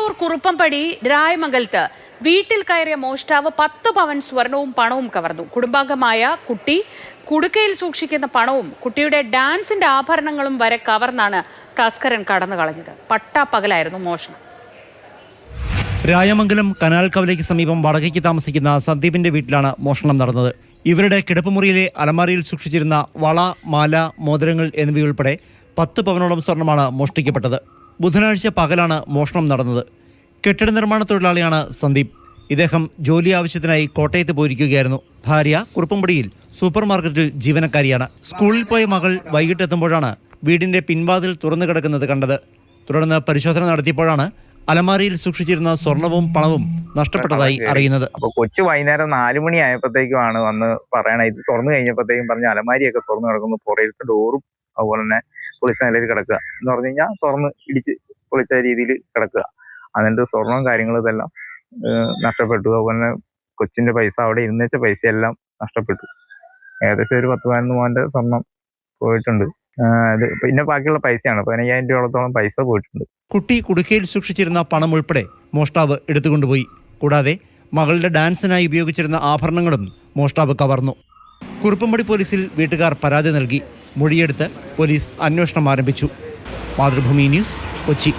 കണ്ണൂർ കുറുപ്പംപടി രായമംഗലത്ത് വീട്ടിൽ കയറിയ മോഷ്ടാവ് 10 പവൻ സ്വർണവും പണവും കവർന്നു. കുടുംബാംഗമായ കുട്ടി കുടുക്കയിൽ സൂക്ഷിക്കുന്ന പണവും കുട്ടിയുടെ ഡാൻസിന്റെ ആഭരണങ്ങളും വരെ കവർന്നാണ് തസ്കരൻ കടന്നു കളഞ്ഞത്. പട്ടാപ്പകലായിരുന്നു മോഷണം. രായമംഗലം കനാൽ കവലയ്ക്ക് സമീപം വടകയ്ക്ക് താമസിക്കുന്ന സന്ദീപിന്റെ വീട്ടിലാണ് മോഷണം നടന്നത്. ഇവരുടെ കിടപ്പുമുറിയിലെ അലമാരയിൽ സൂക്ഷിച്ചിരുന്ന വള, മാല, മോതിരങ്ങൾ എന്നിവയുൾപ്പെടെ 10 പവനോളം സ്വർണമാണ് മോഷ്ടിക്കപ്പെട്ടത്. ബുധനാഴ്ച പകലാണ് മോഷണം നടന്നത്. കെട്ടിട നിർമ്മാണ തൊഴിലാളിയാണ് സന്ദീപ്. ഇദ്ദേഹം ജോലി ആവശ്യത്തിനായി കോട്ടയത്ത് പോയിരിക്കുകയായിരുന്നു. ഭാര്യ കുറുപ്പംപടിയിൽ സൂപ്പർ മാർക്കറ്റിൽ ജീവനക്കാരിയാണ്. സ്കൂളിൽ പോയ മകൾ വൈകിട്ടെത്തുമ്പോഴാണ് വീടിന്റെ പിൻവാതിൽ തുറന്നു കിടക്കുന്നത് കണ്ടത്. തുടർന്ന് പരിശോധന നടത്തിയപ്പോഴാണ് അലമാരയിൽ സൂക്ഷിച്ചിരുന്ന സ്വർണവും പണവും നഷ്ടപ്പെട്ടതായി അറിയുന്നത്. അപ്പൊ കൊച്ചു വൈകുന്നേരം 4 മണി ആയപ്പോഴത്തേക്കുമാണ് വന്ന് പറയണ. ഇത് തുറന്നു കഴിഞ്ഞപ്പോഴത്തേക്കും പറഞ്ഞ അലമാരിയൊക്കെ തുറന്നു കിടക്കുന്നു, പുറയിലത്തെ ഡോറും അതുപോലെ തന്നെ പൊളിച്ച നിലയിൽ കിടക്കുക എന്ന് പറഞ്ഞു കഴിഞ്ഞാൽ തുറന്ന് ഇടിച്ച് പൊളിച്ച രീതിയിൽ കിടക്കുക. അതിന്റെ സ്വർണവും കാര്യങ്ങളും ഇതെല്ലാം നഷ്ടപ്പെട്ടു. അതുപോലെ തന്നെ കൊച്ചിന്റെ പൈസ, അവിടെ ഇരുന്നേച്ച പൈസ എല്ലാം നഷ്ടപ്പെട്ടു. ഏകദേശം ഒരു 10-15 പവന്റെ സ്വർണം പോയിട്ടുണ്ട്. പിന്നെ ബാക്കിയുള്ള പൈസയാണ് 15,000 രൂപയോളത്തോളം പൈസ പോയിട്ടുണ്ട്. കുട്ടി കുടുക്കയിൽ സൂക്ഷിച്ചിരുന്ന പണം ഉൾപ്പെടെ മോഷ്ടാവ് എടുത്തുകൊണ്ടുപോയി. കൂടാതെ മകളുടെ ഡാൻസിനായി ഉപയോഗിച്ചിരുന്ന ആഭരണങ്ങളും മോഷ്ടാവ് കവർന്നു. കുറുപ്പംപടി പോലീസിൽ വീട്ടുകാർ പരാതി നൽകി. മൊഴിയെടുത്ത് പോലീസ് അന്വേഷണം ആരംഭിച്ചു. മാതൃഭൂമി ന്യൂസ്, കൊച്ചി.